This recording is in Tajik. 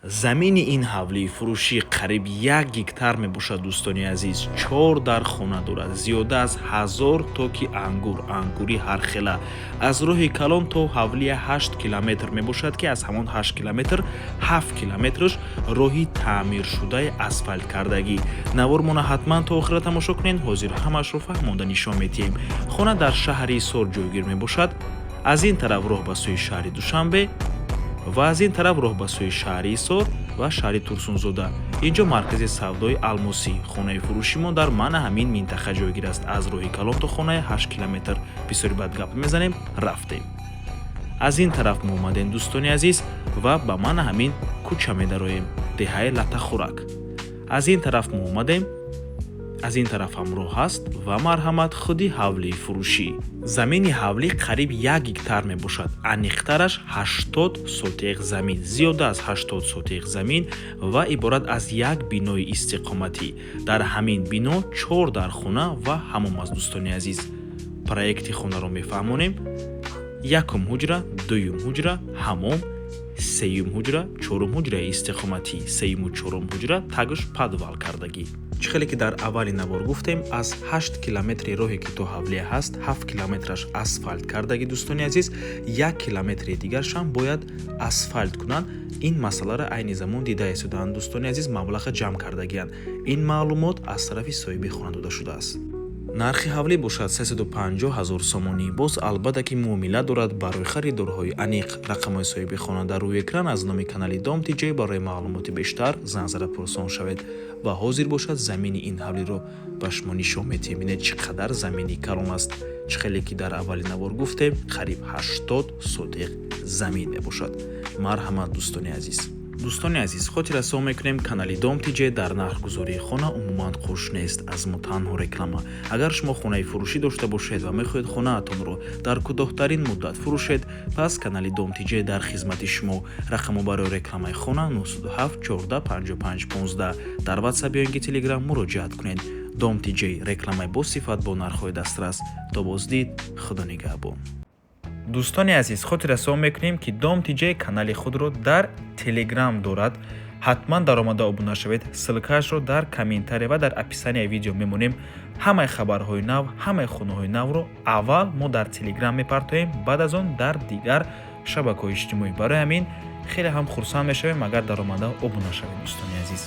замини ин ҳавлии фурӯшӣ қариб 1 гектар мебошад. дӯстони азиз, 4 дар хона дорад, зиёда аз 1000 токи ангури ҳархела. аз роҳи калон то ҳавлия 8 километр мебошад ки аз ҳамон 8 километр 7 километраш роҳи таъмиршудаи асфальткардагӣ. навормона ҳатман то охира тамошо кунед, ҳозир ҳамаашро фаҳмонда нишон медиҳем. хона дар шаҳри Исор ҷойгир мебошад. аз ин тараф роҳ ба сӯи шаҳри Душанбе ва аз ин тараф роҳ ба сӯи шаҳри Исор ва шаҳри Турсунзода. инҷо маркази савдои Алмосӣ. хонаи фурӯшимон дар маъна ҳамин минтақа ҷойгир аст. аз роҳи калон то хонае 8 километр. бисёри бад гап мезанем, рафтем. аз ин тараф мо омадем дӯстони азиз ва ба маъна ҳамин кӯча медароем, деҳаи Латахӯрак. аз ин тараф мо омадем, аз ин тараф ҳам роҳ ҳаст ва марҳамат худи ҳавлии фурӯшӣ. замини ҳавлӣ қариб 1 гектар мебошад. аниқтараш 80 сотиқ замин, зиёда аз 80 сотиқ замин ва иборат аз як бинои истиқоматӣ. дар ҳамин бино 4 дар хона ва ҳамом аст. дӯстони азиз, проекти хонаро мефаҳмонем. якум ҳуҷра, дуюм ҳуҷра, ҳамом, сеюм ҳуҷра, чорум ҳуҷраи истиқоматӣ, сеюму чорум ҳуҷра тагш падвал кардагӣ. чӣ хеле ки дар аввали навор гуфтем, аз 8 километри роҳе ки то ҳавлия ҳаст, 7 километраш асфальт кардагӣ. дӯстони азиз, 1 километри дигаршам бояд асфальт кунанд. ин масъаларо айни замон дида истодаанд. дӯстони азиз, маблаға ҷамъ кардагианд. ин маълумот аз тарафи соҳиби хона дода шудааст. нархи ҳавлӣ бошад 350 000 сомонӣ. боз албатта ки муомила дорад. барои харидорҳои аниқ рақамҳои соҳиби хона дар рӯи экран аз номи канали Дом TJ барои маълумоти бештар зан зада пурсон шавед ва ҳозир бошад замини ин ҳавлиро ба шумо нишон медиҳем. бинед чӣ қадар замини калон аст. чӣ хеле ки дар аввали навор гуфтем, қариб 80 сотиқ замин мебошад. марҳамат дӯстони азиз. дӯстони азиз, хотир расо мекунем канали Дом TJ дар нархгузории хона умуман хуш нест. аз мо танҳо реклама. агар шумо хонаи фурӯшӣ дошта бошед ва мехоҳед хонаатонро дар кӯтоҳтарин муддат фурӯшед, пас канали Дом TJ дар хизмати шумо. рақамо барои рекламаи хона 97 14 55 15. дар WhatsApp ё инги Telegram муроҷиат кунед. Дом TJ, рекламаи босифат бо нархҳои дастрас. то боздид, худо нигаҳбон. дӯстони азиз, хотир расо мекунем ки Дом TJ канали худро дар Telegram дорад. ҳатман даромада обуна шавед. ссилкаашро дар комментария ва дар описанияи видео мемонем. ҳамаи хабарҳои нав, ҳамаи хонаҳои навро аввал мо дар Telegram мепартоем, баъд аз он дар дигар шабакаҳои иҷтимоӣ. барои ҳамин хеле ҳам хурсанд мешавем агар даромада обуна шавед. дӯстони азиз.